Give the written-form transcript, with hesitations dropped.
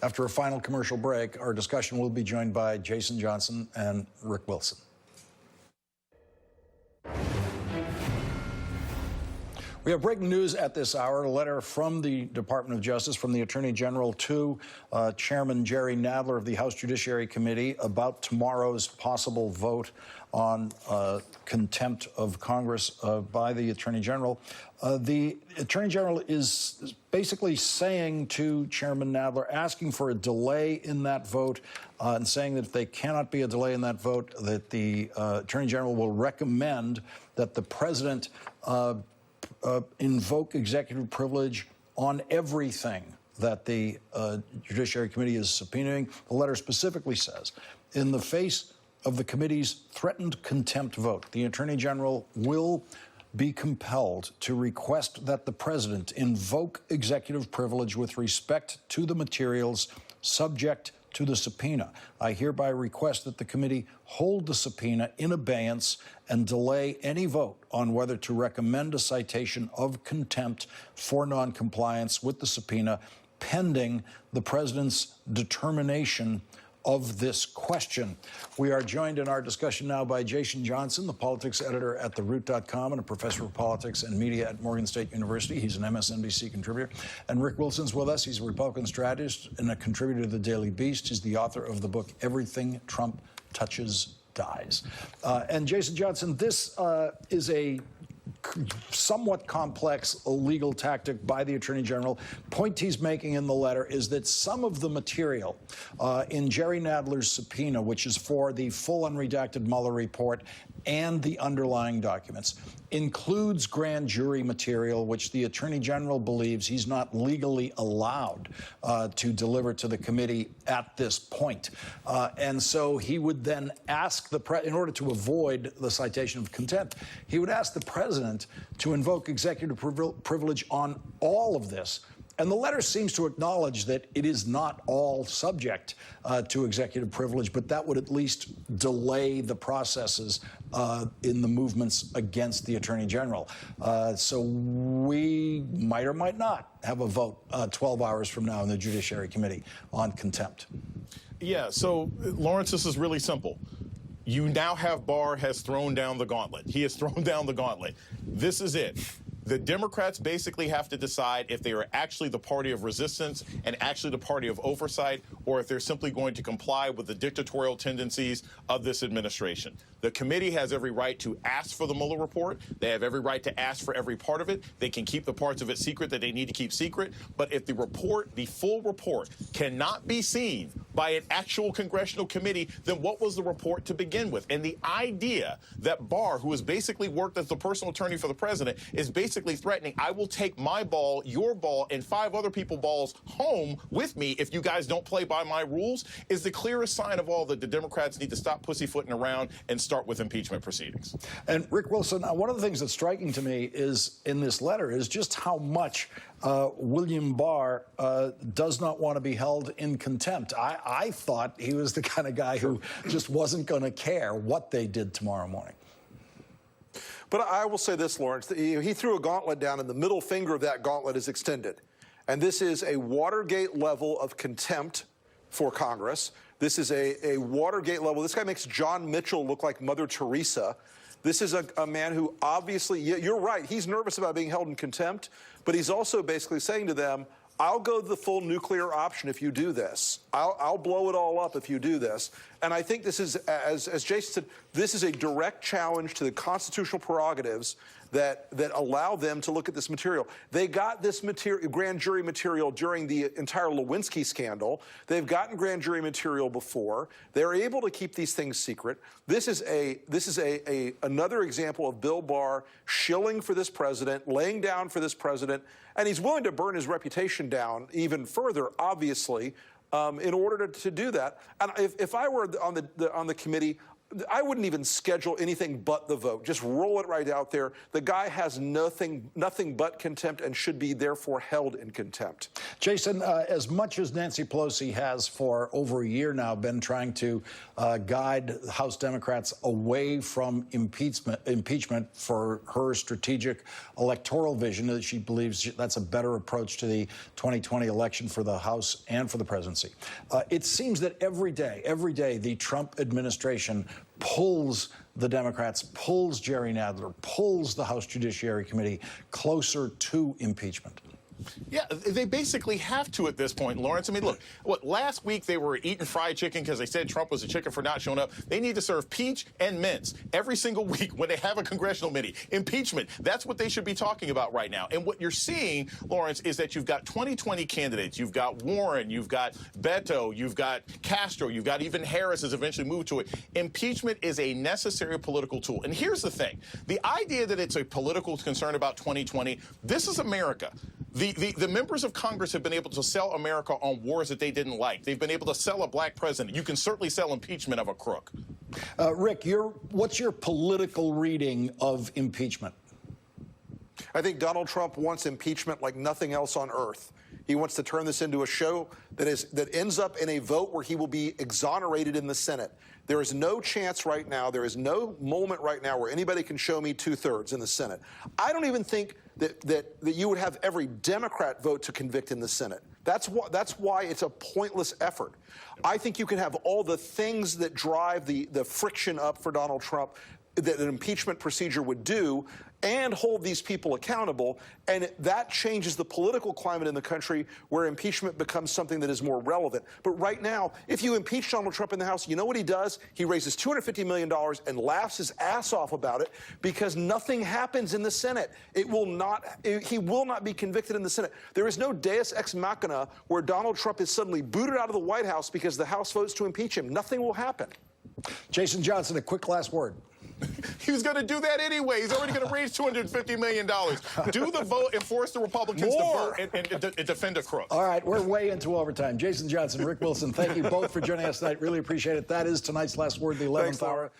After a final commercial break, our discussion will be joined by Jason Johnson and Rick Wilson. We have breaking news at this hour, a letter from the Department of Justice, from the Attorney General to Chairman Jerry Nadler of the House Judiciary Committee about tomorrow's possible vote on contempt of Congress by the Attorney General. The Attorney General is basically saying to Chairman Nadler, asking for a delay in that vote and saying that if there cannot be a delay in that vote, that the Attorney General will recommend that the President invoke executive privilege on everything that the Judiciary Committee is subpoenaing. The letter specifically says, in the face of the committee's threatened contempt vote, the Attorney General will be compelled to request that the President invoke executive privilege with respect to the materials subject to the subpoena. I hereby request that the committee hold the subpoena in abeyance and delay any vote on whether to recommend a citation of contempt for noncompliance with the subpoena pending the President's determination of this question. We are joined in our discussion now by Jason Johnson, the politics editor at TheRoot.com and a professor of politics and media at Morgan State University. He's an MSNBC contributor. And Rick Wilson's with us. He's a Republican strategist and a contributor to the Daily Beast. He's the author of the book, Everything Trump Touches Dies. And Jason Johnson, this is a somewhat complex legal tactic by the Attorney General. Point he's making in the letter is that some of the material in Jerry Nadler's subpoena, which is for the full unredacted Mueller report and the underlying documents, includes grand jury material, which the Attorney General believes he's not legally allowed to deliver to the committee at this point. And so he would then ask in order to avoid the citation of contempt, he would ask the President to invoke executive privilege on all of this. And the letter seems to acknowledge that it is not all subject to executive privilege, but that would at least delay the processes in the movements against the Attorney General. So we might or might not have a vote 12 hours from now in the Judiciary Committee on contempt. Yeah, so, Lawrence, this is really simple. You now have Barr has thrown down the gauntlet. He has thrown down the gauntlet. This is it. The Democrats basically have to decide if they are actually the party of resistance and actually the party of oversight, or if they're simply going to comply with the dictatorial tendencies of this administration. The committee has every right to ask for the Mueller report. They have every right to ask for every part of it. They can keep the parts of it secret that they need to keep secret. But if the report, the full report, cannot be seen by an actual congressional committee, then what was the report to begin with? And the idea that Barr, who has basically worked as the personal attorney for the president, is basically threatening, I will take my ball, your ball, and 5 other people's balls home with me if you guys don't play by my rules, is the clearest sign of all that the Democrats need to stop pussyfooting around and start with impeachment proceedings. And Rick Wilson, one of the things that's striking to me is in this letter is just how much William Barr does not want to be held in contempt. I thought he was the kind of guy who just wasn't going to care what they did tomorrow morning. But I will say this, Lawrence, he threw a gauntlet down, and the middle finger of that gauntlet is extended. And this is a Watergate level of contempt for Congress. This is a Watergate level. This guy makes John Mitchell look like Mother Teresa. This is a man who obviously, you're right, he's nervous about being held in contempt, but he's also basically saying to them, I'll go the full nuclear option if you do this. I'll blow it all up if you do this. And I think this is, as Jason said, this is a direct challenge to the constitutional prerogatives that allow them to look at this material. They got this grand jury material during the entire Lewinsky scandal. They've gotten grand jury material before. They're able to keep these things secret. This is another example of Bill Barr shilling for this president, laying down for this president, and he's willing to burn his reputation down even further, obviously, in order to do that. And if I were on the committee, I wouldn't even schedule anything but the vote. Just roll it right out there. The guy has nothing but contempt and should be therefore held in contempt. Jason, as much as Nancy Pelosi has for over a year now been trying to guide House Democrats away from impeachment for her strategic electoral vision, that she believes that's a better approach to the 2020 election for the House and for the presidency. It seems that every day, the Trump administration pulls the Democrats, pulls Jerry Nadler, pulls the House Judiciary Committee closer to impeachment. Yeah, they basically have to at this point, Lawrence. I mean, look, last week they were eating fried chicken because they said Trump was a chicken for not showing up. They need to serve peach and mince every single week when they have a congressional committee. Impeachment, that's what they should be talking about right now. And what you're seeing, Lawrence, is that you've got 2020 candidates. You've got Warren, you've got Beto, you've got Castro, you've got even Harris has eventually moved to it. Impeachment is a necessary political tool. And here's the thing. The idea that it's a political concern about 2020, this is America. The members of Congress have been able to sell America on wars that they didn't like. They've been able to sell a black president. You can certainly sell impeachment of a crook. Rick, what's your political reading of impeachment? I think Donald Trump wants impeachment like nothing else on earth. He wants to turn this into a show that ends up in a vote where he will be exonerated in the Senate. There is no chance right now, there is no moment right now where anybody can show me 2/3 in the Senate. I don't even think that you would have every Democrat vote to convict in the Senate. That's why it's a pointless effort. I think you can have all the things that drive the friction up for Donald Trump that an impeachment procedure would do, and hold these people accountable, and that changes the political climate in the country where impeachment becomes something that is more relevant. But right now, if you impeach Donald Trump in the House, you know what he does? He raises $250 million and laughs his ass off about it because nothing happens in the Senate. He will not be convicted in the Senate. There is no deus ex machina where Donald Trump is suddenly booted out of the White House because the House votes to impeach him. Nothing will happen. Jason Johnson, a quick last word. He was going to do that anyway. He's already going to raise $250 million. Do the vote and force the Republicans to vote and defend a crook. All right, we're way into overtime. Jason Johnson, Rick Wilson, thank you both for joining us tonight. Really appreciate it. That is tonight's Last Word, the 11th hour.